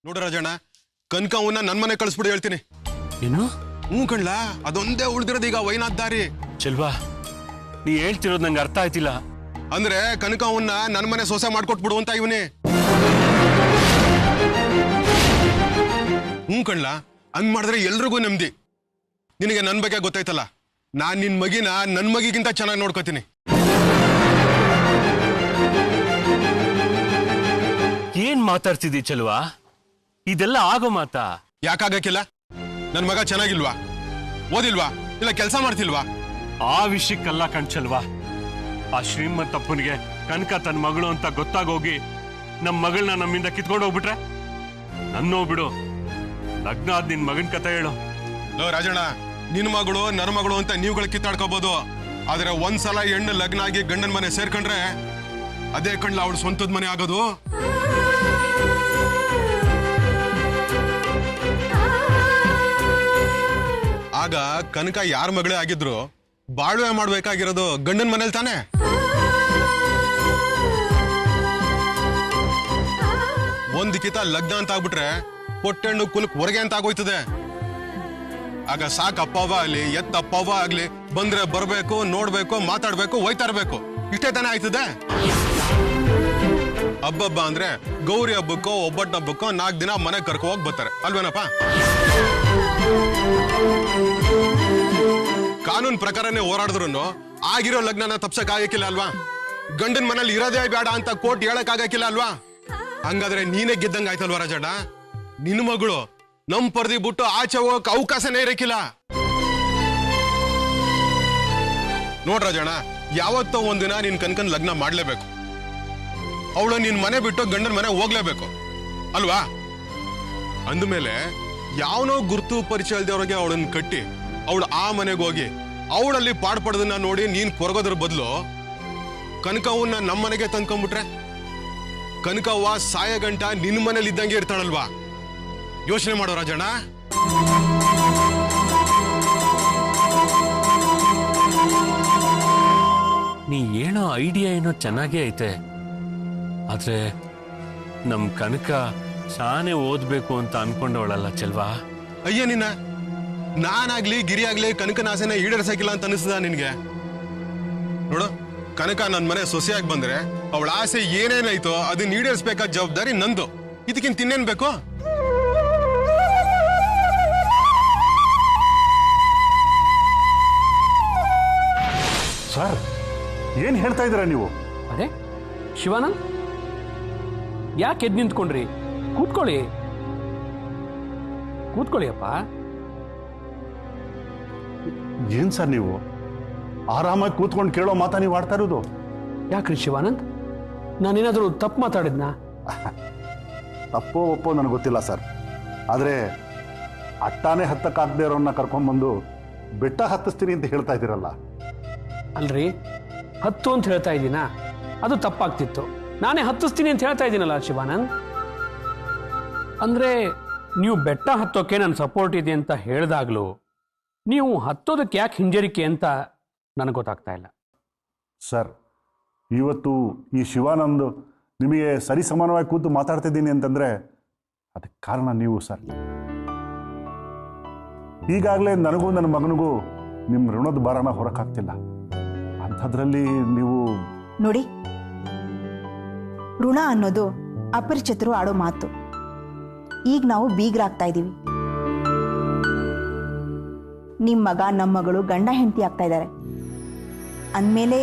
ನೋಡು ರಾಜಣ್ಣ, ಕನಕ ಅವನ್ನ ನನ್ ಮನೆ ಕಳಿಸ್ಬಿಡು ಹೇಳ್ತೀನಿ. ಏನು? ಹ್ಞೂ ಕಣ್ಲ, ಅದೊಂದೇ ಉಳ್ದಿರೋದು ಈಗ ವೈನಾಥ್ ದಾರಿ. ಚೆಲ್ವಾ, ನೀ ಹೇಳ್ತಿರೋದು ನಂಗೆ ಅರ್ಥ ಆಯ್ತಿಲ್ಲ. ಅಂದ್ರೆ ಕನಕ ಅವನ್ನ ನನ್ ಮನೆ ಸೊಸೆ ಮಾಡ್ಕೊಟ್ಬಿಡು ಅಂತ ಇವನೇ. ಹ್ಞೂ ಕಣ್ಲ, ಹಂಗ್ ಮಾಡಿದ್ರೆ ಎಲ್ರಿಗೂ ನೆಮ್ಮದಿ. ನಿನಗೆ ನನ್ ಬಗ್ಗೆ ಗೊತ್ತಾಯ್ತಲ್ಲ, ನಾನ್ ನಿನ್ ಮಗಿನ ನನ್ ಮಗಿಗಿಂತ ಚೆನ್ನಾಗಿ ನೋಡ್ಕೋತೀನಿ. ಏನ್ ಮಾತಾಡ್ತಿದ್ದಿ ಚೆಲ್ವಾ? ಇದೆಲ್ಲ ಆಗೋ ಮಾತಾ? ಯಾಕಾಗಕ್ಕಿಲ್ಲ? ನನ್ ಮಗ ಚೆನ್ನಾಗಿಲ್ವಾ? ಓದಿಲ್ವಾ? ಇಲ್ಲ ಕೆಲಸ ಮಾಡ್ತಿಲ್ವಾ? ಆ ವಿಷಯಕ್ಕಲ್ಲ ಕಣ್ಚಲ್ವಾ. ಆ ಶ್ರೀಮಂತಪ್ಪನಿಗೆ ಕನಕ ತನ್ನ ಮಗಳು ಅಂತ ಗೊತ್ತಾಗೋಗಿ ನಮ್ ಮಗಳನ್ನ ನಮ್ಮಿಂದ ಕಿತ್ಕೊಂಡು ಹೋಗ್ಬಿಟ್ರೆ ನನ್ನೋ ಬಿಡು. ಲಗ್ನ ಆದ್ ನಿನ್ ಮಗನ್ ಕತೆ ಹೇಳು. ಲೋ ರಾಜಣ್ಣ, ನಿನ್ ಮಗಳು ನನ್ ಮಗಳು ಅಂತ ನೀವುಗಳು ಕಿತ್ತಾಡ್ಕೋಬಹುದು. ಆದ್ರೆ ಒಂದ್ಸಲ ಹೆಣ್ಣು ಲಗ್ನ ಆಗಿ ಗಂಡನ ಮನೆ ಸೇರ್ಕೊಂಡ್ರೆ ಅದೇ ಕಣ್ಲ ಅವಳು ಸ್ವಂತದ ಮನೆ ಆಗೋದು. ಆಗ ಕನಕ ಯಾರ ಮಗಳೇ ಆಗಿದ್ರು ಬಾಳ್ವೆ ಮಾಡ್ಬೇಕಾಗಿರೋದು ಗಂಡನ ಮನೇಲಿ ತಾನೆ. ಒಂದಿಕ್ಕಿತ ಲಗ್ನ ಅಂತ ಆಗ್ಬಿಟ್ರೆ ಕೊಟ್ಟೆಣ್ಣು ಕುಲಕ್ ಹೊರಗೆ ಅಂತ ಆಗೋಯ್ತದೆ. ಆಗ ಸಾಕ್ ಅಪ್ಪವ ಆಗ್ಲಿ ಎತ್ತ ಅಪ್ಪವ ಆಗ್ಲಿ ಬಂದ್ರೆ ಬರ್ಬೇಕು, ನೋಡ್ಬೇಕು, ಮಾತಾಡ್ಬೇಕು, ಹೋಯ್ತಾ ಇರ್ಬೇಕು. ಇಷ್ಟೇ ತಾನೇ ಆಯ್ತದೆ. ಹಬ್ಬ ಅಂದ್ರೆ ಗೌರಿ ಹಬ್ಬಕ್ಕೋ ಒಬ್ಬಟ್ಟು ಹಬ್ಬಕ್ಕೋ 4 ದಿನ ಮನೆ ಕರ್ಕೊ ಹೋಗಿ ಬರ್ತಾರೆ ಅಲ್ವೇನಪ್ಪ? ಕಾನೂನ್ ಪ್ರಕಾರನೇ ಹೋರಾಡಿದ್ರು ಆಗಿರೋ ಲಗ್ನನ ತಪ್ಸಕ್ ಆಗಕ್ಕಿಲ್ಲ ಅಲ್ವಾ? ಗಂಡನ ಮನೇಲಿ ಇರೋದೇ ಬೇಡ ಅಂತ ಕೋರ್ಟ್ ಹೇಳಕ್ ಆಗಕ್ಕಿಲ್ಲ ಅಲ್ವಾ? ಹಂಗಾದ್ರೆ ನೀನೇ ಗೆದ್ದಂಗ ಆಯ್ತಲ್ವಾ ರಾಜಣ್ಣ? ನಿನ್ ಮಗಳು ನಮ್ ಪರ್ದಿ ಬಿಟ್ಟು ಆಚೆ ಹೋಗಕ್ ಅವಕಾಶನೇ ಇರಕ್ಕಿಲ್ಲ. ನೋಡ್ ರಾಜಣ್ಣ, ಯಾವತ್ತೋ ಒಂದಿನ ನಿನ್ ಕನ್ಕನ್ ಲಗ್ನ ಮಾಡ್ಲೇಬೇಕು. ಅವಳು ನಿನ್ ಮನೆ ಬಿಟ್ಟು ಗಂಡನ ಮನೆ ಹೋಗ್ಲೇಬೇಕು ಅಲ್ವಾ? ಅಂದ್ಮೇಲೆ ಯಾವನೋ ಗುರ್ತು ಪರಿಚಯ ಇಲ್ದವ್ರಿಗೆ ಅವಳನ್ನ ಕಟ್ಟಿ ಅವಳು ಆ ಮನೆಗೆ ಹೋಗಿ ಅವಳಲ್ಲಿ ಪಾಡ್ಪಡೋದನ್ನ ನೋಡಿ ನೀನ್ ಕೊರಗೋದ್ರ ಬದಲು ಕನಕವನ್ನ ನಮ್ಮ ಮನೆಗೆ ತಂದ್ಕೊಂಡ್ಬಿಟ್ರೆ ಕನಕವ್ವ ಸಾಯ ಗಂಟ ನಿನ್ ಮನೇಲಿ ಇದ್ದಂಗೆ ಇರ್ತಾಳಲ್ವಾ? ಯೋಚನೆ ಮಾಡೋ ರಾಜಣ್ಣ. ನೀ ಹೇಳೋ ಐಡಿಯಾ ಏನೋ ಚೆನ್ನಾಗೇ ಐತೆ. ಆದ್ರೆ ನಮ್ ಕನಕ ಶಾನೆ ಓದ್ಬೇಕು ಅಂತ ಅನ್ಕೊಂಡವಳಲ್ಲ ಚೆಲ್ವಾ. ಅಯ್ಯ ನಿನ್ನ, ನಾನಾಗ್ಲಿ ಗಿರಿ ಆಗ್ಲಿ ಕನಕನ ಆಸೆನ ಈಡೇರ್ಸಕ್ಕಿಲ್ಲ ಅಂತ ಅನಿಸ್ತದ ನಿನ್ಗೆ? ನೋಡು, ಕನಕ ನನ್ ಮನೆ ಸೊಸೆಯಾಗಿ ಬಂದ್ರೆ ಅವಳ ಆಸೆ ಏನೇನಾಯ್ತೋ ಅದನ್ನ ಈಡೇರಿಸಬೇಕಾದ ಜವಾಬ್ದಾರಿ ನಂದು. ಇದಕ್ಕಿಂತ ತಿನ್ನೇನ್ ಬೇಕು? ಸರ್, ಏನ್ ಹೇಳ್ತಾ ಇದ್ದೀರಾ ನೀವು? ಅದೇ ಶಿವಾನಂದ್, ಯಾಕೆ ಎದ್ದು ನಿಂತ್ಕೊಂಡ್ರಿ? ಕೂತ್ಕೊಳ್ಳಿ ಅಪ್ಪ. ಏನ್ ಸರ್ ನೀವು ಆರಾಮಾಗಿ ಕೂತ್ಕೊಂಡು ಕೇಳೋ ಮಾತಾ ನೀವು ಆಡ್ತಾ ಇರೋದು? ಯಾಕ್ರಿ ಶಿವಾನಂದ್, ನಾನೇನಾದರೂ ತಪ್ಪು ಮಾತಾಡಿದ್ನಾ? ತಪ್ಪೋ ಒಪ್ಪೋ ನನಗೆ ಗೊತ್ತಿಲ್ಲ ಸರ್. ಆದರೆ ಅಟ್ಟಾನೆ ಹತ್ತಕ್ಕಾಗದೇ ಇರೋನ್ನ ಕರ್ಕೊಂಡ್ಬಂದು ಬೆಟ್ಟ ಹತ್ತಿಸ್ತೀನಿ ಅಂತ ಹೇಳ್ತಾ ಇದ್ದೀರಲ್ಲ. ಅಲ್ರಿ, 10 ಅಂತ ಹೇಳ್ತಾ ಇದ್ದೀನಾ? ಅದು ತಪ್ಪಾಗ್ತಿತ್ತು. ನಾನೇ ಹತ್ತಿಸ್ತೀನಿ ಅಂತ ಹೇಳ್ತಾ ಇದ್ದೀನಲ್ಲ ಶಿವಾನಂದ್. ಅಂದ್ರೆ ನೀವು ಬೆಟ್ಟ ಹತ್ತೋಕೆ ನನ್ನ ಸಪೋರ್ಟ್ ಇದೆ ಅಂತ ಹೇಳಿದಾಗ್ಲೂ ನೀವು ಹತ್ತೋದಕ್ಕೆ ಯಾಕೆ ಹಿಂಜರಿಕೆ ಅಂತ ನನಗೆ ಗೊತ್ತಾಗ್ತಾ ಇಲ್ಲ. ಸರ್, ಇವತ್ತು ಈ ಶಿವಾನಂದ್ ನಿಮಗೆ ಸರಿ ಸಮಾನವಾಗಿ ಕೂತು ಮಾತಾಡ್ತಿದ್ದೀನಿ ಅಂತಂದ್ರೆ ಅದಕ್ಕೆ ಕಾರಣ ನೀವು ಸರ್. ಈಗಾಗಲೇ ನನಗೂ ನನ್ನ ಮಗನಿಗೂ ನಿಮ್ಮ ಋಣದ ಭಾರನ ಹೊರಕಾಗ್ತಿಲ್ಲ. ಅಂಥದ್ರಲ್ಲಿ ನೀವು ನೋಡಿ, ಋಣ ಅನ್ನೋದು ಅಪರಿಚಿತರು ಆಡೋ ಮಾತು. ಈಗ ನಾವು ಬೀಗರಾಗ್ತಾ ಇದ್ದೀವಿ. ನಿಮ್ಮ ಮಗ ನಮ್ಮ ಮಗಳು ಗಂಡ ಹೆಂಡತಿ ಆಗ್ತಾ ಇದ್ದಾರೆ ಅಂದಮೇಲೆ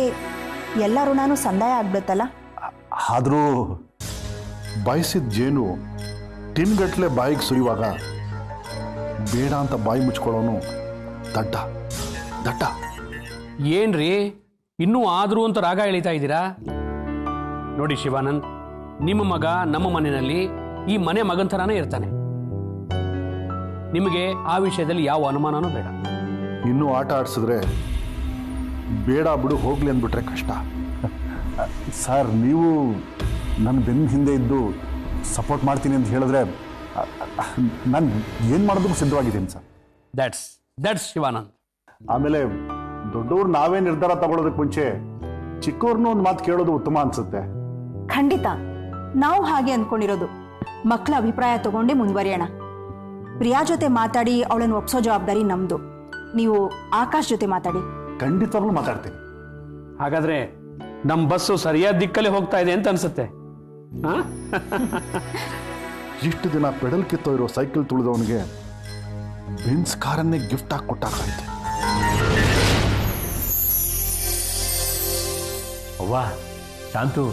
ಎಲ್ಲ ಋಣನೂ ಸಂದಾಯ ಆಗ್ಬಿಡುತ್ತಲ್ಲ. ಆದರೂ ಬಾಯಿಸಿದ ಜೇನು ಟಿನ್ಗಟ್ಲೆ ಬಾಯಿಗೆ ಸುರಿಯುವಾಗ ಬೇಡ ಅಂತ ಬಾಯಿ ಮುಚ್ಕೊಳ್ಳೋನು ದಡ್ಡ ದಡ್ಡ. ಏನ್ರಿ ಇನ್ನೂ ಆದರೂ ಅಂತ ರಾಗ ಎಳಿತಾ ಇದ್ದೀರಾ? ನೋಡಿ ಶಿವಾನಂದ್, ನಿಮ್ಮ ಮಗ ನಮ್ಮ ಮನೆಯಲ್ಲಿ ಈ ಮನೆ ಮಗನ ಥರಾನೇ ಇರ್ತಾನೆ. ನಿಮಗೆ ಆ ವಿಷಯದಲ್ಲಿ ಯಾವ ಅನುಮಾನನೂ ಬೇಡ. ಇನ್ನೂ ಆಟ ಆಡಿಸಿದ್ರೆ ಬೇಡ ಬಿಡು ಹೋಗ್ಲಿ ಅಂದ್ಬಿಟ್ರೆ ಕಷ್ಟ. ಸರ್, ನೀವು ನನ್ನ ಬೆನ್ನ ಹಿಂದೆ ಇದ್ದು ಸಪೋರ್ಟ್ ಮಾಡ್ತೀನಿ ಅಂತ ಹೇಳಿದ್ರೆ ನಾನು ಏನು ಮಾಡೋದಕ್ಕೂ ಸಿದ್ಧವಾಗಿದ್ದೀನಿ ಸರ್. ದಟ್ಸ್ ಶಿವಾನಂದ್. ಆಮೇಲೆ ದೊಡ್ಡವ್ರು ನಾವೇ ನಿರ್ಧಾರ ತಗೊಳ್ಳೋದಕ್ಕೆ ಮುಂಚೆ ಚಿಕ್ಕವ್ರನ್ನೂ ಒಂದು ಮಾತು ಕೇಳೋದು ಉತ್ತಮ ಅನ್ಸುತ್ತೆ. ಖಂಡಿತ ನಾವು ಹಾಗೆ ಅಂದ್ಕೊಂಡಿರೋದು. ಮಕ್ಕಳ ಅಭಿಪ್ರಾಯ ತಗೊಂಡೇ ಮುಂದುವರಿಯೋಣ. ಪ್ರಿಯಾ ಜೊತೆ ಮಾತಾಡಿ ಅವಳನ್ನು ಒಪ್ಸೋ ಜವಾಬ್ದಾರಿ ನಮ್ದು. ನೀವು ಆಕಾಶ್ ಜೊತೆ ಮಾತಾಡಿ. ಖಂಡಿತವಾಗ್ಲೂ ಮಾತಾಡ್ತೀನಿ. ಹಾಗಾದ್ರೆ ನಮ್ಮ ಬಸ್ಸು ಸರಿಯಾದ ದಿಕ್ಕಲ್ಲಿ ಹೋಗ್ತಾ ಇದೆ ಅಂತ ಅನ್ಸುತ್ತೆ. ಇಷ್ಟು ದಿನ ಪೆಡಲ್ ಕಿತ್ತೋ ಇರೋ ಸೈಕಲ್ ತುಳಿದವನಿಗೆ ಬೆನ್ಸ್ ಕಾರನ್ನೇ ಗಿಫ್ಟ್ ಆಗಿ ಕೊಟ್ಟಾಕಾಯ್ತು. ಅವ್ವ ಶಾಂತು,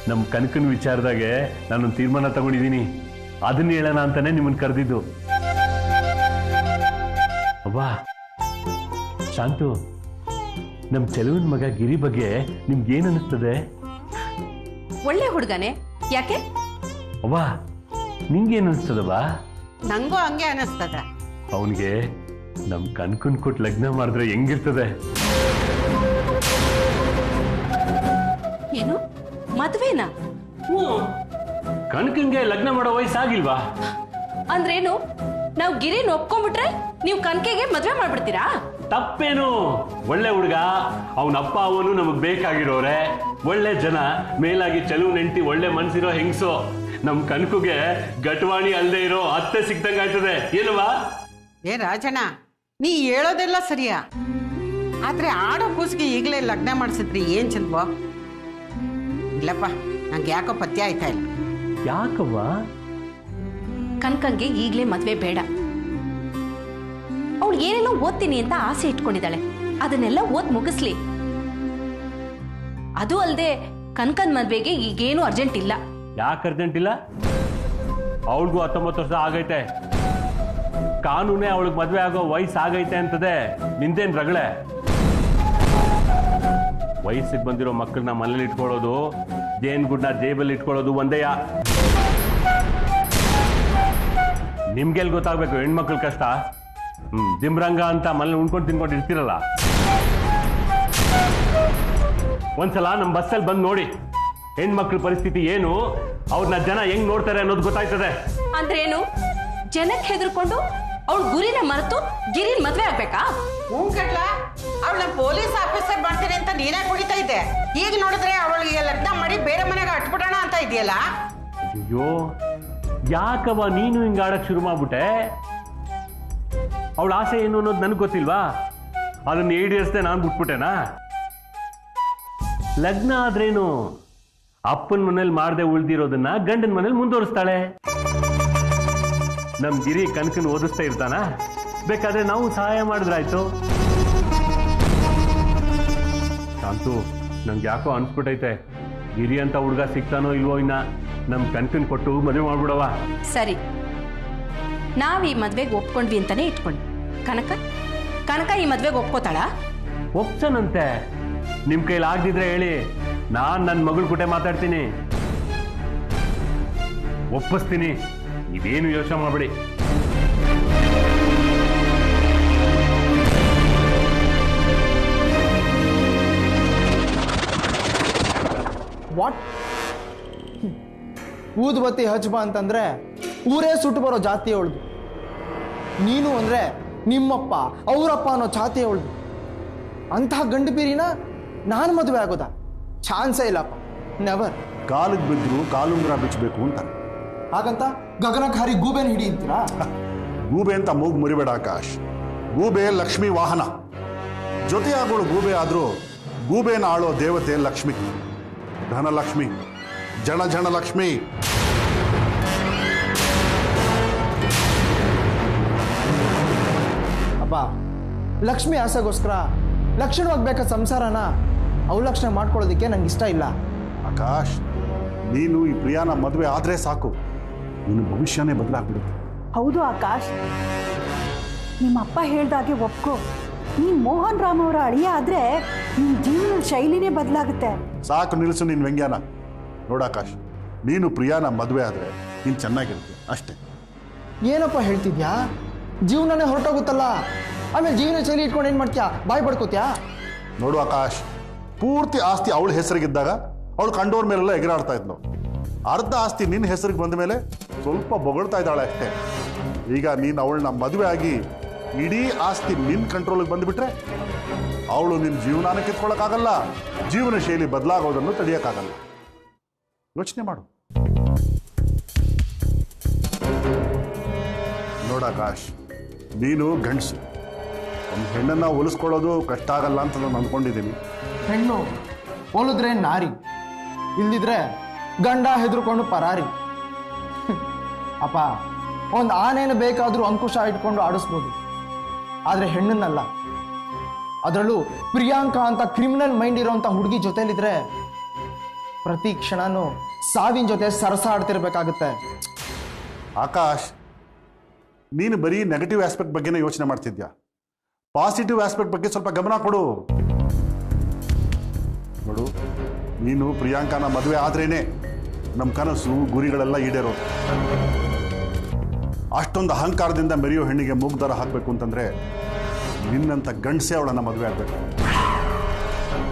ನಮ್ಮ ಕನಕನ ವಿಚಾರದಾಗೆ ನಾನೊಂದು ತೀರ್ಮಾನ ತಗೊಂಡಿದ್ದೀನಿ. ಅದನ್ನ ಹೇಳೋಣ ಅಂತಾನೆ ನಿಮ್ಮನ್ನು ಕರೆದಿದ್ದು. ಅವ್ವ ಶಾಂತು, ನಮ್ಮ ಚೆಲುವಿನ ಮಗ ಗಿರಿ ಬಗ್ಗೆ ನಿಮ್ಗೇನು ಅನ್ನಿಸ್ತದೆ? ಒಳ್ಳೆ ಹುಡುಗನೇ, ಯಾಕೆ? ಅವ್ವ ನಿಂಗೇನು ಅನಿಸ್ತದವ್ವ? ನಂಗೂ ಹಂಗೆ ಅನಿಸ್ತದ. ಅವನಿಗೆ ನಮ್ಮ ಕನಕನ್ ಕೊಟ್ಟು ಲಗ್ನ ಮಾಡಿದ್ರೆ ಹೆಂಗಿರ್ತದೆ? ಏನು ಮದ್ವೆನಾ? ಕನಕಂಗೆ ಲಗ್ನ ಮಾಡೋ ವಯಸ್ಸಾಗಿಲ್ವಾ? ಅಂದ್ರೇನು, ನಾವು ಗಿರಿನ ಒಪ್ಕೊಂಡ್ಬಿಟ್ರೆ ನೀವು ಕನಕೆಗೆ ಮದ್ವೆ ಮಾಡ್ಬಿಡ್ತೀರಾ? ತಪ್ಪೇನು? ಒಳ್ಳೆ ಹುಡುಗ, ಅವನಪ್ಪ ಅವನು ನಮಗ್ ಬೇಕಾಗಿರೋರೆ ಒಳ್ಳೆ ಜನ, ಮೇಲಾಗಿ ಚೆಲುವು ನೆಂಟಿ ಒಳ್ಳೆ ಮನ್ಸಿರೋ ಹೆಂಗ್ಸು. ನಮ್ ಕನಕುಗೆ ಗಟ್ವಾಣಿ ಅಲ್ದೇ ಇರೋ ಅತ್ತೆ ಸಿಕ್ತಂಗ ಆಯ್ತದೆ, ಏನವಾ? ಏ ರಾಜಣ್ಣ, ನೀ ಹೇಳೋದೆಲ್ಲ ಸರಿಯಾ, ಆದ್ರೆ ಆಡೋ ಕೂಸಿಗೆ ಈಗಲೇ ಲಗ್ನ ಮಾಡಿಸಿದ್ರಿ ಏನ್ ಚಂದ್ವ? ಇಲ್ಲಪ್ಪ, ನಂಗೆ ಯಾಕೋ ಪಥ್ಯ ಆಯ್ತಾ ಇಲ್ಲ. ಯಾಕವ್ವ? ಕನಕಂಗೆ ಈಗ್ಲೇ ಮದ್ವೆ ಬೇಡ. ಅವಳು ಏನೇನೋ ಓದ್ತೀನಿ ಅಂತ ಆಸೆ ಇಟ್ಕೊಂಡಿದ್ದಾಳೆ, ಅದನ್ನೆಲ್ಲ ಓದ್ ಮುಗಿಸ್ಲಿ. ಅದು ಅಲ್ಲದೆ ಕನಕನ್ ಮದ್ವೆಗೆ ಈಗೇನು ಅರ್ಜೆಂಟ್ ಇಲ್ಲ. ಯಾಕೆ ಅರ್ಜೆಂಟ್ ಇಲ್ಲ? ಅವಳಿಗೂ 19 ವರ್ಷ ಆಗೈತೆ. ಕಾನೂನೇ ಅವಳಿಗೆ ಮದ್ವೆ ಆಗೋ ವಯಸ್ಸು ಆಗೈತೆ ಅಂತದೆ. ನಿಂದೇನ್ ರಗಳೆ? ವಯಸ್ಸಿಗೆ ಬಂದಿರೋ ಮಕ್ಕಳನ್ನ ಮನೇಲಿ ಇಟ್ಕೊಳ್ಳೋದು, ಜೇನುಗುಡ್ನ ಜೇಬಲ್ಲಿ ಇಟ್ಕೊಳ್ಳೋದು ಒಂದೇಯ. ನಿಮ್ಗೆಲ್ ಗೊತ್ತಾಗ್ಬೇಕು ಹೆಣ್ಮಕ್ಳ ಕಷ್ಟ? ದಿಮ್ರಂಗ ಅಂತ ಮನೇಲಿ ಉಣ್ಕೊಂಡು ತಿನ್ಕೊಂಡು ಇರ್ತಿರಲ್ಲ. ಒಂದ್ಸಲ ನಮ್ಮ ಬಸ್ಸಲ್ಲಿ ಬಂದು ನೋಡಿ, ಹೆಣ್ಮಕ್ಳ ಪರಿಸ್ಥಿತಿ ಏನು, ಅವ್ರನ್ನ ಜನ ಹೆಂಗ್ ನೋಡ್ತಾರೆ ಅನ್ನೋದು ಗೊತ್ತಾಯ್ತದೆ. ಅಂದ್ರೇನು, ಜನಕ್ಕೆ ಹೆದರ್ಕೊಂಡು ಅವಳು ಗುರಿನ ಮರೆತು ಗಿರಿನ್ ಮದ್ವೆ ಆಗ್ಬೇಕಾ? ಹ್ಞೂ ಕಟ್ಲ, ಅವಳ ಪೊಲೀಸ್ ಆಫೀಸರ್ ಮಾಡ್ತೀನಿ ಅಂತ ನೀನೇ ಕುಡಿತಾ ಇದ್ದೆ. ಈಗ ನೋಡಿದ್ರೆ ಅವಳಿಗೆ ಲಗ್ನ ಮಾಡಿ ಬೇರೆ ಮನೆಗೆ ಅಟ್ಬಿಡೋಣ ಅಂತ ಇದೆಯಲ್ಲ. ಅಯ್ಯೋ, ಯಾಕವ್ವ ನೀನು ಹಿಂಗ ಆಡಕ್ ಶುರು ಮಾಡ್ಬಿಟ್ಟೆ? ಅವಳ ಆಸೆ ಏನು ಅನ್ನೋದು ನನಗೆ ಗೊತ್ತಿಲ್ವಾ? ಅದನ್ನ ಈಡೇರಿಸ್ದೆ ನಾನು ಬಿಟ್ಬಿಟ್ಟೆನಾ? ಲಗ್ನ ಆದ್ರೇನು, ಅಪ್ಪನ ಮನೇಲಿ ಮಾಡದೆ ಉಳ್ದಿರೋದನ್ನ ಗಂಡನ ಮನೇಲಿ ಮುಂದುವರಿಸ್ತಾಳೆ. ನಮ್ ಗಿರಿ ಕನಕನ್ ಓದಿಸ್ತಾ ಇರ್ತಾನ, ಬೇಕಾದ್ರೆ ನಾವು ಸಹಾಯ ಮಾಡಿದ್ರಾಯ್ತು. ಶಾಂತು, ನಂಗೆ ಯಾಕೋ ಅನ್ಸ್ಬಿಟ್ಟೈತೆ, ಗಿರಿ ಅಂತ ಹುಡುಗ ಸಿಗ್ತಾನೋ ಇಲ್ವೋ ಇನ್ನ ನಮ್ ಕನಕನ್ ಕೊಟ್ಟು ಮದುವೆ ಮಾಡ್ಬಿಡವ. ಸರಿ, ನಾವ್ ಈ ಮದ್ವೆಗೆ ಒಪ್ಕೊಂಡ್ವಿ ಅಂತಾನೆ ಇಟ್ಕೊಂಡ್ವಿ. ಕನಕ ಈ ಮದ್ವೆಗೆ ಒಪ್ಕೋತಾಳ? ಒಪ್ಸನಂತೆ. ನಿಮ್ ಕೈಲಿ ಆಗ್ದಿದ್ರೆ ಹೇಳಿ, ನಾನ್ ನನ್ನ ಮಗಳ ಕೂಟೆ ಮಾತಾಡ್ತೀನಿ, ಒಪ್ಪಿಸ್ತೀನಿ. ಇದೇನು ಯೋಚನೆ ಮಾಡ್ಬೇಡಿ. ವಾಟ್? ಊದುಬತ್ತಿ ಹಚ್ಚಬಾ ಅಂತಂದ್ರೆ ಊರೇ ಸುಟ್ಟು ಬರೋ ಜಾತಿ ಅವಳ್ದು. ನೀನು ಅಂದ್ರೆ ನಿಮ್ಮಪ್ಪ ಅವರಪ್ಪ ಅನ್ನೋ ಜಾತಿ ಅವಳ್ದು. ಅಂತಹ ಗಂಡು ಬೀರಿನ ನಾನು ಮದುವೆ ಆಗೋದಾ? ಚಾನ್ಸೇ ಇಲ್ಲಪ್ಪ, ನೆವರ್. ಕಾಲಿಗೆ ಬಿದ್ದರೂ ಕಾಲುಂಗ್ರ ಬಿಚ್ಚಬೇಕು ಅಂತ. ಹಾಗಂತ ಗಗನಕ್ಕೆ ಹಾರಿ ಗೂಬೆನ ಹಿಡಿ ಅಂತೀರಾ? ಗೂಬೆ ಅಂತ ಮೂಗು ಮುರಿಬೇಡ ಆಕಾಶ್. ಗೂಬೆ ಲಕ್ಷ್ಮಿ ವಾಹನ. ಜೊತೆಯಾಗೋಳು ಗೂಬೆ ಆದರೂ ಗೂಬೆನ ಆಳೋ ದೇವತೆ ಲಕ್ಷ್ಮಿ, ಧನಲಕ್ಷ್ಮಿ, ಜನ ಲಕ್ಷ್ಮಿ. ಅಪ್ಪ, ಲಕ್ಷ್ಮಿ ಆಸೆಗೋಸ್ಕರ ಲಕ್ಷಣವಾಗಿ ಬೇಕಾದ ಸಂಸಾರನ ಅವಲಕ್ಷಣ ಮಾಡ್ಕೊಳ್ಳೋದಕ್ಕೆ ನಂಗೆ ಇಷ್ಟ ಇಲ್ಲ. ಆಕಾಶ್, ನೀನು ಈ ಪ್ರಿಯಾನ ಮದುವೆ ಆದರೆ ಸಾಕು, ನಿನ್ನ ಭವಿಷ್ಯನೇ ಬದಲಾಗ್ಬಿಡುತ್ತೆ. ಹೌದು ಆಕಾಶ್, ನಿಮ್ಮ ಅಪ್ಪ ಹೇಳ್ದಾಗೆ ಒಪ್ಕೋ. ನೀನ್ ಮೋಹನ್ ರಾಮ್ ಅವರ ಅಳಿಯ ಆದ್ರೆ ನಿನ್ ಜೀವನ ಶೈಲಿನೇ ಬದಲಾಗುತ್ತೆ. ಸಾಕು, ನಿಲ್ಲಿಸು ನಿನ್ನ ವ್ಯಂಗ್ಯಾನ. ನೋಡಾಕಾಶ್, ನೀನು ಪ್ರಿಯಾನ ಮದುವೆ ಆದರೆ ನೀನು ಚೆನ್ನಾಗಿರುತ್ತೆ ಅಷ್ಟೇ. ಏನಪ್ಪ ಹೇಳ್ತಿದ್ಯಾ? ಜೀವನನೇ ಹೊರಟೋಗುತ್ತಲ್ಲ, ಆಮೇಲೆ ಜೀವನ ಶೈಲಿ ಇಟ್ಕೊಂಡು ಏನು ಮಾಡ್ತೀಯಾ? ಬಾಯ್ ಪಡ್ಕೋತ್ಯಾ? ನೋಡು ಆಕಾಶ್, ಪೂರ್ತಿ ಆಸ್ತಿ ಅವಳ ಹೆಸರಿಗಿದ್ದಾಗ ಅವಳು ಕಂಡೋರ್ ಮೇಲೆಲ್ಲ ಎಗರಾಡ್ತಾ ಇದ್ನು. ಅರ್ಧ ಆಸ್ತಿ ನಿನ್ನ ಹೆಸರಿಗೆ ಬಂದ ಮೇಲೆ ಸ್ವಲ್ಪ ಬೊಗಳ್ತಾ ಇದ್ದಾಳೆ ಅಷ್ಟೇ. ಈಗ ನೀನು ಅವಳನ್ನ ಮದುವೆ ಆಗಿ ಇಡೀ ಆಸ್ತಿ ನಿನ್ನ ಕಂಟ್ರೋಲಿಗೆ ಬಂದುಬಿಟ್ರೆ ಅವಳು ನಿನ್ನ ಜೀವನಾನ ಕಿತ್ಕೊಳ್ಳೋಕ್ಕಾಗಲ್ಲ, ಜೀವನ ಶೈಲಿ ಬದಲಾಗೋದನ್ನು ತಡೆಯೋಕ್ಕಾಗಲ್ಲ. ಯೋಚನೆ ಮಾಡು. ನೋಡಾಕಾಶ್, ನೀನು ಗಂಡಸು. ಒಂದು ಹೆಣ್ಣನ್ನು ಹೋಲಿಸ್ಕೊಳ್ಳೋದು ಕಷ್ಟ ಆಗಲ್ಲ ಅಂತ ನಾನು ಅಂದ್ಕೊಂಡಿದ್ದೀನಿ. ಹೆಣ್ಣು ಹೋಲಿದ್ರೆ ನಾರಿ, ಇಲ್ದಿದ್ರೆ ಗಂಡ ಹೆದರ್ಕೊಂಡು ಪರಾರಿ. ಅಪ್ಪ, ಒಂದು ಆನೆಯನ್ನು ಬೇಕಾದರೂ ಅಂಕುಶ ಇಟ್ಕೊಂಡು ಆಡಿಸ್ಬೋದು, ಆದರೆ ಹೆಣ್ಣನ್ನಲ್ಲ. ಅದರಲ್ಲೂ ಪ್ರಿಯಾಂಕಾ ಅಂತ ಕ್ರಿಮಿನಲ್ ಮೈಂಡ್ ಇರೋಂಥ ಹುಡುಗಿ ಜೊತೆಲಿದ್ರೆ ಪ್ರತಿ ಕ್ಷಣನೂ ಸಾವಿನ ಜೊತೆ ಸರಸಾಡ್ತಿರ್ಬೇಕಾಗುತ್ತೆ. ಆಕಾಶ್, ನೀನು ಬರೀ ನೆಗೆಟಿವ್ ಆಸ್ಪೆಕ್ಟ್ ಬಗ್ಗೆನೇ ಯೋಚನೆ ಮಾಡ್ತಿದ್ಯಾ. ಪಾಸಿಟಿವ್ ಆಸ್ಪೆಕ್ಟ್ ಬಗ್ಗೆ ಸ್ವಲ್ಪ ಗಮನ ಕೊಡು. ನೋಡು, ನೀನು ಪ್ರಿಯಾಂಕಾನ ಮದುವೆ ಆದ್ರೇನೆ ನಮ್ಮ ಕನಸು ಗುರಿಗಳೆಲ್ಲ ಈಡೇರೋದು. ಅಷ್ಟೊಂದು ಅಹಂಕಾರದಿಂದ ಮೆರೆಯೋ ಹೆಣ್ಣಿಗೆ ಮೂಗ್ದಾರ ಹಾಕಬೇಕು ಅಂತಂದ್ರೆ ನಿನ್ನಂಥ ಗಂಡಸೇ ಅವಳನ್ನು ಮದುವೆ ಆಗಬೇಕು.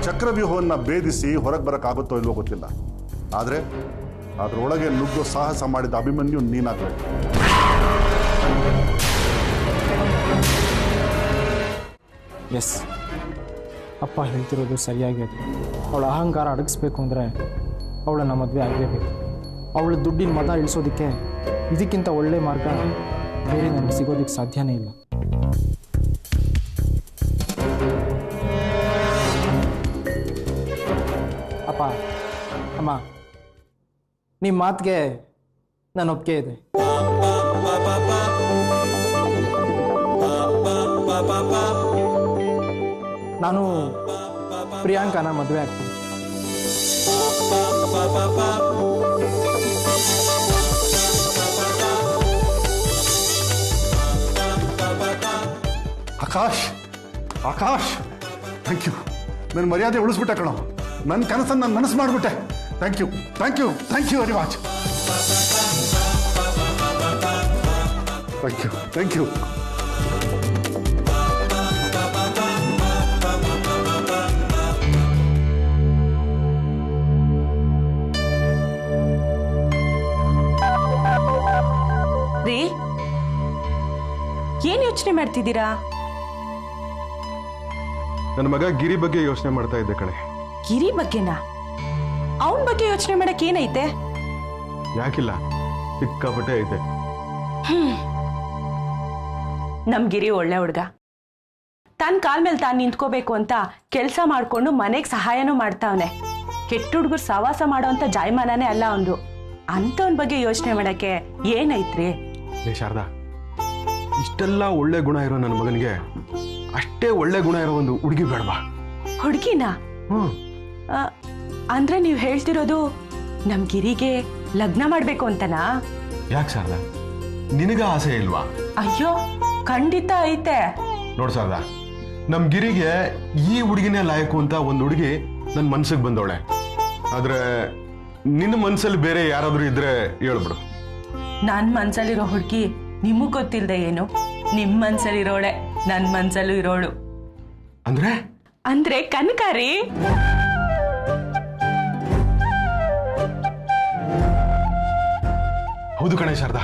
ಚಕ್ರವ್ಯೂಹವನ್ನು ಭೇದಿಸಿ ಹೊರಗೆ ಬರೋಕ್ಕಾಗುತ್ತೋ ಇಲ್ವೋ ಗೊತ್ತಿಲ್ಲ, ಆದರೆ ಅದರೊಳಗೆ ನುಗ್ಗೋ ಸಾಹಸ ಮಾಡಿದ ಅಭಿಮನ್ಯು ನೀನಾಗಬೇಕು. ಎಸ್, ಅಪ್ಪ ಹೇಳ್ತಿರೋದು ಸರಿಯಾಗಿದೆ. ಅವಳ ಅಹಂಕಾರ ಅಡಗಿಸ್ಬೇಕು ಅಂದರೆ ಅವಳನ್ನು ಮದುವೆ ಆಗಲೇಬೇಕು. ಅವಳ ದುಡ್ಡಿನ ಮದ ಇಳಿಸೋದಕ್ಕೆ ಇದಕ್ಕಿಂತ ಒಳ್ಳೆ ಮಾರ್ಗ ಬೇರೆ ನನಗೆ ಸಿಗೋದಕ್ಕೆ ಸಾಧ್ಯನೇ ಇಲ್ಲ. ಅಪ್ಪ, ಅಮ್ಮ, ನಿಮ್ಮ ಮಾತಿಗೆ ನನ್ನ ಒಪ್ಪಿಗೆ ಇದೆ. ನಾನು ಪ್ರಿಯಾಂಕಾನ ಮದುವೆ ಆಗ್ತೀನಿ. Akash, Akash, thank you. ನನ್ನ ಮರ್ಯಾದೆ ಉಳಿಸ್ಬಿಟ್ಟೆ ಕಣೋ. ನನ್ನ ಕನಸನ್ನು ನಾನು ನನಸು ಮಾಡಿಬಿಟ್ಟೆ. Thank you, thank you, thank you very much. Thank you, thank you. ರೀ, ಏನ್ ಯೋಚನೆ ಮಾಡ್ತಿದ್ದೀರಾ? ನನ್ನ ಮಗ ಗಿರಿ ಬಗ್ಗೆ ಯೋಚನೆ ಮಾಡ್ತಾ ಇದ್ದೆ ಕಣೆ. ಗಿರಿ ಬಗ್ಗೆನಾ? ಅವನ ಬಗ್ಗೆ ಯೋಚನೆ ಮಾಡಕ್ ಏನೈತೆ? ಯಾಕಿಲ್ಲ, ಸಿಕ್ಕಾಪಟ್ಟೆ ಐತೆ. ನಮ್ ಗಿರಿ ಒಳ್ಳೆ ಹುಡ್ಗ. ತನ್ನ ಕಾಲ್ ಮೇಲೆ ತಾನು ನಿಂತ್ಕೋಬೇಕು ಅಂತ ಕೆಲಸ ಮಾಡ್ಕೊಂಡು ಮನೆಗೆ ಸಹಾಯನೂ ಮಾಡ್ತಾವನೆ. ಕೆಟ್ಟ ಹುಡುಗರು ಸವಾಸ ಮಾಡೋಂಥ ಜಾಯಮಾನನೇ ಅಲ್ಲ ಅವನು. ಅಂಥವನ್ ಬಗ್ಗೆ ಯೋಚನೆ ಮಾಡಕ್ಕೆ ಏನೈತ್ರಿ? ಶಾರದಾ, ಇಷ್ಟೆಲ್ಲ ಒಳ್ಳೆ ಗುಣ ಇರೋ ನನ್ನ ಮಗನಿಗೆ ಅಷ್ಟೇ ಒಳ್ಳೆ ಗುಣ ಇರೋ ಒಂದು ಹುಡುಗಿ ಬೇಡವಾ? ಹುಡುಗಿನ? ಅಂದ್ರೆ ನೀವು ಹೇಳ್ತಿರೋದು ನಮ್ ಗಿರಿಗೆ ಲಗ್ನ ಮಾಡ್ಬೇಕು ಅಂತನಾ? ಯಾಕೆ ಶಾರದಾ, ನಿನಗ ಆಸೆ ಇಲ್ವಾ? ಅಯ್ಯೋ, ಖಂಡಿತ ಐತೆ. ನೋಡ್ ಶಾರದಾ, ನಮ್ ಗಿರಿಗೆ ಈ ಹುಡುಗಿನೇ ಲಾಯಕು ಅಂತ ಒಂದು ಹುಡುಗಿ ನನ್ನ ಮನ್ಸಿಗೆ ಬಂದವಳೆ. ಆದ್ರೆ ನಿನ್ನ ಮನ್ಸಲ್ಲಿ ಬೇರೆ ಯಾರಾದ್ರೂ ಇದ್ರೆ ಹೇಳ್ಬಿಡು. ನನ್ ಮನ್ಸಲ್ಲಿರೋ ಹುಡುಗಿ ನಿಮಗ್ ಗೊತ್ತಿಲ್ದೆ ಏನು? ನಿಮ್ ಮನ್ಸಲ್ಲಿರೋಳೆ ನನ್ ಮನ್ಸಲ್ಲೂ ಇರೋಳು. ಅಂದ್ರೆ ಅಂದ್ರೆ ಕನಕಾರಿ. ಹೌದು ಕಣೆ ಶಾರದಾ,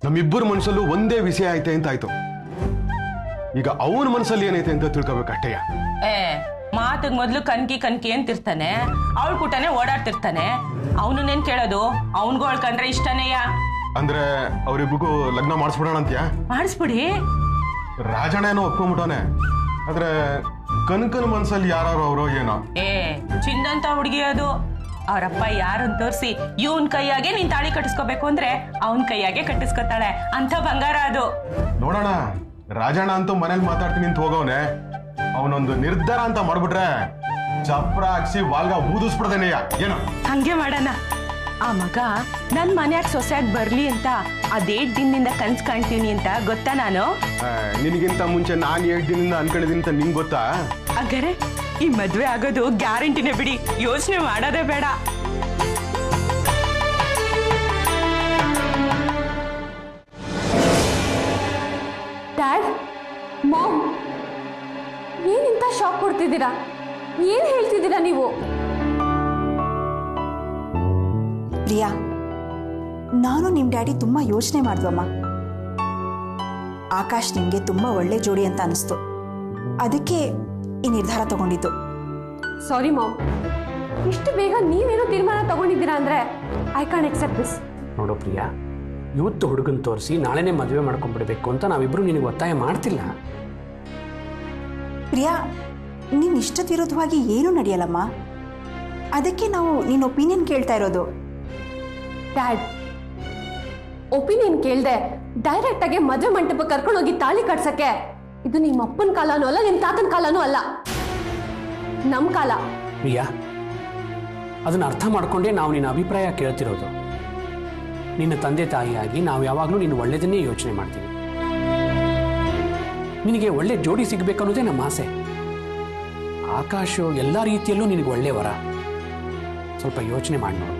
ನಮ್ಮಿಬ್ಬರು ಮನಸ್ಸಲ್ಲೂ ಒಂದೇ ವಿಷಯ ಐತೆ ಅಂತ ಆಯ್ತು. ಈಗ ಅವನ ಮನಸ್ಸಲ್ಲಿ ಏನೈತೆ ಅಂತ ತಿಳ್ಕೊಬೇಕಷ್ಟೇಯ. ಮಾತಿಗೆ ಮೊದ್ಲು ಕನ್ಕಿ ಅಂತಿರ್ತಾನೆ, ಅವಳ ಕೂಟನೆ ಓಡಾಡ್ತಿರ್ತಾನೆ. ಅವನನ್ನೇನ್ ಕೇಳೋದು? ಅವನ್ಗೋಳ್ ಕಂಡ್ರೆ ಇಷ್ಟನೇಯ. ಅಂದ್ರೆ ಅವ್ರಿಬ್ಬರಿಗೂ ಲಗ್ನ ಮಾಡಿಸ್ಬಿಡೋಣ ಅಂತೀಯ? ಮಾಡಿಸ್ಬಿಡಿ. ರಾಜಣ್ಣ ಏನೋ ಒಪ್ಕೊಂಡ್ಬಿಟ್ಟವನೆ, ಆದ್ರೆ ಕನಕನ ಮನ್ಸಲ್ಲಿ ಯಾರು ಅವರೋ ಏನೋ. ಚಿನ್ನಂತ ಹುಡುಗಿ ಅದು. ಅವರಪ್ಪ ಯಾರನ್ನ ತೋರಿಸಿ ಇವನ್ ಕೈಯಾಗೆ ನೀನ್ ತಾಳಿ ಕಟ್ಟಿಸ್ಕೋಬೇಕು ಅಂದ್ರೆ ಅವನ್ ಕೈಯಾಗೆ ಕಟ್ಟಿಸ್ಕೊತಾಳೆ. ಅಂತ ಬಂಗಾರ ಅದು. ನೋಡೋಣ, ರಾಜಣ್ಣ ಅಂತೂ ಮನೇಲಿ ಮಾತಾಡ್ತೀನಿ ಅಂತ ಹೋಗವನೆ. ಅವನೊಂದು ನಿರ್ಧಾರ ಅಂತ ಮಾಡ್ಬಿಟ್ರೆ ಚಪ್ರ ಹಾಕ್ಸಿ ವಾಲ್ಗ ಊದಿಸ್ಬಿಡ್ದೇನೆಯ ಏನೋ. ಹಂಗೆ ಮಾಡೋಣ. ಆ ಮಗ ನನ್ ಮನ್ಯಾಗ ಸೊಸೆಯಾಗಿ ಬರ್ಲಿ ಅಂತ ಅದೇ ದಿನದಿಂದ ಕನ್ಸ್ ಕಾಣ್ತೀನಿ ಅಂತ ಗೊತ್ತಾ ನಾನು? ನಿನಗಿಂತ ಮುಂಚೆ ನಾನು 7 ದಿನದಿಂದ ಅನ್ಕೊಂಡಿದ್ದೀನಿ ಅಂತ ನಿಂಗೆ ಗೊತ್ತಾ? ಹಾಗಾದ್ರೆ ಈ ಮದ್ವೆ ಆಗೋದು ಗ್ಯಾರಂಟಿನೇ ಬಿಡಿ, ಯೋಚನೆ ಮಾಡೋದೇ ಬೇಡ. ಡ್ಯಾಡ್, ಮಾಮ್, ಏನಿಂತ ಶಾಕ್ ಕೊಡ್ತಿದ್ದೀರಾ? ಏನ್ ಹೇಳ್ತಿದ್ದೀರಾ ನೀವು? ಪ್ರಿಯಾ, ನಾನು ನಿಮ್ಮ ಡ್ಯಾಡಿ ತುಂಬ ಯೋಚನೆ ಮಾಡಿದ್ವಮ್ಮ. ಆಕಾಶ್ ನಿಮಗೆ ತುಂಬ ಒಳ್ಳೆ ಜೋಡಿ ಅಂತ ಅನಿಸ್ತು, ಅದಕ್ಕೆ ಈ ನಿರ್ಧಾರ ತಗೊಂಡಿದ್ದು. ಸಾರಿ ಮಾಮ್, ಇಷ್ಟು ಬೇಗ ನೀವೇನೋ ತೀರ್ಮಾನ ತಗೊಂಡಿದ್ದೀರಾ ಅಂದ್ರೆ ಐ ಕ್ಯಾನ್ ಎಕ್ಸೆಪ್ಟ್ ದಿಸ್. ನೋಡು ಪ್ರಿಯಾ, ಇವತ್ತು ಹುಡುಗನ್ ತೋರಿಸಿ ನಾಳೆನೇ ಮದುವೆ ಮಾಡ್ಕೊಂಡ್ಬಿಡ್ಬೇಕು ಅಂತ ನಾವಿಬ್ರು ನಿನಗೆ ಒತ್ತಾಯ ಮಾಡ್ತಿಲ್ಲ. ಪ್ರಿಯಾ, ನಿನ್ನ ಇಷ್ಟದ ವಿರುದ್ಧವಾಗಿ ಏನೂ ನಡೆಯಲ್ಲಮ್ಮ. ಅದಕ್ಕೆ ನಾವು ನಿನ್ನ ಒಪಿನಿಯನ್ ಕೇಳ್ತಾ ಇರೋದು. ಡ್ಯಾಡ್, ಒಪಿನಿಯನ್ ಕೇಳ್ದೆ ಡೈರೆಕ್ಟಾಗಿ ಮದುವೆ ಮಂಟಪ ಕರ್ಕೊಂಡೋಗಿ ತಾಳಿ ಕಟ್ಸಕ್ಕೆ ಇದು ನಿಮ್ಮ ಅಪ್ಪನ ಕಾಲನೂ ಅಲ್ಲ, ನಿಮ್ಮ ತಾತನ ಕಾಲನೂ ಅಲ್ಲ, ನಮ್ಮ ಕಾಲ. ಪ್ರಿಯಾ, ಅದನ್ನ ಅರ್ಥ ಮಾಡ್ಕೊಂಡೇ ನಾವು ನಿನ್ನ ಅಭಿಪ್ರಾಯ ಕೇಳ್ತಿರೋದು. ನಿನ್ನ ತಂದೆ ತಾಯಿಯಾಗಿ ನಾವು ಯಾವಾಗಲೂ ನಿನ್ನ ಒಳ್ಳೆಯದನ್ನೇ ಯೋಚನೆ ಮಾಡ್ತೀವಿ. ನಿನಗೆ ಒಳ್ಳೆ ಜೋಡಿ ಸಿಗಬೇಕನ್ನೋದೇ ನಮ್ಮ ಆಸೆ. ಆಕಾಶ್ ಎಲ್ಲ ರೀತಿಯಲ್ಲೂ ನಿನಗೆ ಒಳ್ಳೆ ವರ. ಸ್ವಲ್ಪ ಯೋಚನೆ ಮಾಡಿ ನೋಡು.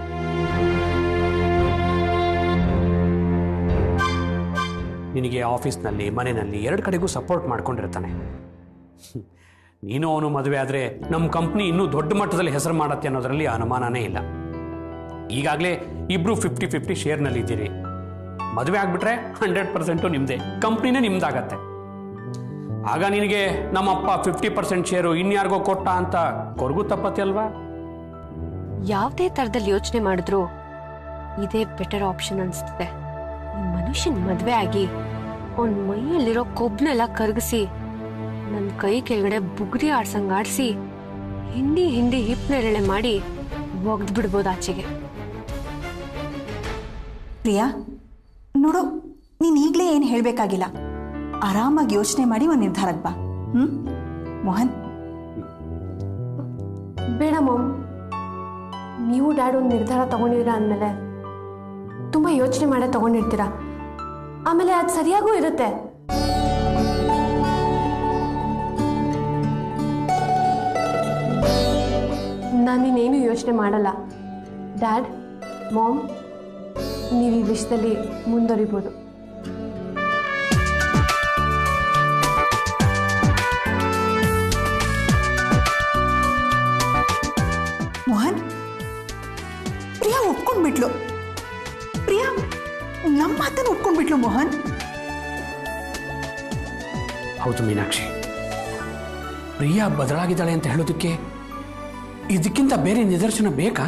ನಿನಗೆ ಆಫೀಸ್ನಲ್ಲಿ ಮನೆಯಲ್ಲಿ ಎರಡು ಕಡೆಗೂ ಸಪೋರ್ಟ್ ಮಾಡ್ಕೊಂಡಿರ್ತಾನೆ. ನೀನು ಅವನು ಮದುವೆ ಆದರೆ ನಮ್ಮ ಕಂಪ್ನಿ ಇನ್ನೂ ದೊಡ್ಡ ಮಟ್ಟದಲ್ಲಿ ಹೆಸರು ಮಾಡತ್ತೆ ಅನ್ನೋದರಲ್ಲಿ ಅನುಮಾನನೇ ಇಲ್ಲ. ಈಗಾಗಲೇ ಇಬ್ರು 50-50 ಶೇರ್ನಲ್ಲಿ ಇದ್ದೀರಿ. ಮದುವೆ ಆಗ್ಬಿಟ್ರೆ 100% ನಿಮ್ಮದೇ, ಕಂಪ್ನಿನೇ ನಿಮ್ದಾಗತ್ತೆ. ಆಗ ನಿನಗೆ ನಮ್ಮಪ್ಪ 50% ಶೇರು ಇನ್ಯಾರಿಗೋ ಕೊಟ್ಟ ಅಂತ ಕೊರಗು ತಪ್ಪತ್ತೆ ಅಲ್ವಾ? ಯಾವುದೇ ಥರದಲ್ಲಿ ಯೋಚನೆ ಮಾಡಿದ್ರು ಇದೇ ಬೆಟರ್ ಆಪ್ಷನ್ ಅನಿಸ್ತದೆ. ಈ ಮನುಷ್ಯನ ಮದುವೆ ಆಗಿ ಅವನ ಮೈಯಲ್ಲಿರೋ ಕೊಬ್ಬನೆಲ್ಲ ಕರಗಿಸಿ ನನ್ನ ಕೈ ಕೆಳಗಡೆ ಬುಗುರಿ ಆಡ್ಸಂಗ್ ಆಡಿಸಿ ಹಿಂಡಿ ಹಿಪ್ನೆರಳೆ ಮಾಡಿ ಒಗ್ದು ಬಿಡ್ಬೋದು ಆಚೆಗೆ. ಪ್ರಿಯಾ ನೋಡು, ನೀನು ಈಗಲೇ ಏನು ಹೇಳಬೇಕಾಗಿಲ್ಲ. ಆರಾಮಾಗಿ ಯೋಚನೆ ಮಾಡಿ ಒಂದು ನಿರ್ಧಾರಕ್ಕೆ ಬಾ. ಮೋಹನ್? ಬೇಡ ಮಾಮ್, ನೀವು ಡ್ಯಾಡ್ ಒಂದು ನಿರ್ಧಾರ ತಗೊಂಡಿದ್ದೀರಾ ಅಂದಮೇಲೆ ತುಂಬ ಯೋಚನೆ ಮಾಡೇ ತಗೊಂಡಿರ್ತೀರಾ. ಆಮೇಲೆ ಅದು ಸರಿಯಾಗೂ ಇರುತ್ತೆ. ನಾನಿನ್ನೇನು ಯೋಚನೆ ಮಾಡಲ್ಲ. ಡ್ಯಾಡ್, ಮಾಮ್, ನೀವು ಈ ವಿಷಯದಲ್ಲಿ ಮುಂದುವರಿಬೋದು. ಮೋಹನ್, ಪ್ರಿಯಾ ಒಪ್ಕೊಂಡ್ಬಿಟ್ಲು. ಪ್ರಿಯಾ ನಮ್ಮ ಮಾತನ್ನು ಒಪ್ಕೊಂಡ್ಬಿಟ್ಲು ಮೋಹನ್. ಹೌದು ಮೀನಾಕ್ಷಿ, ಪ್ರಿಯಾ ಬದಲಾಗಿದ್ದಾಳೆ ಅಂತ ಹೇಳೋದಕ್ಕೆ ಇದಕ್ಕಿಂತ ಬೇರೆ ನಿದರ್ಶನ ಬೇಕಾ?